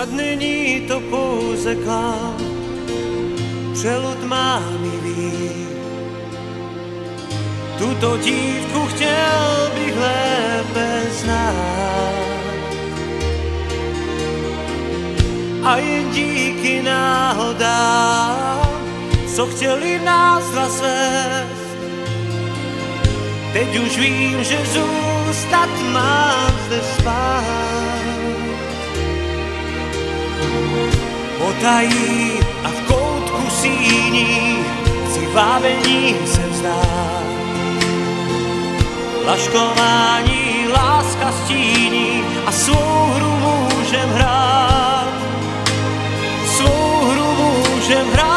Snad není to pouze klam, přelud mánivý. Tuto dívku chtěl bych lépe znát. A jen díky náhodám, co chtěli nás dva svést, teď už vím, že zůstat mám zde spát. Potají a v koutku síní chci vábení se vzdát. Laškování láska stíní a svou hru můžem hrát. Svou hru můžem hrát.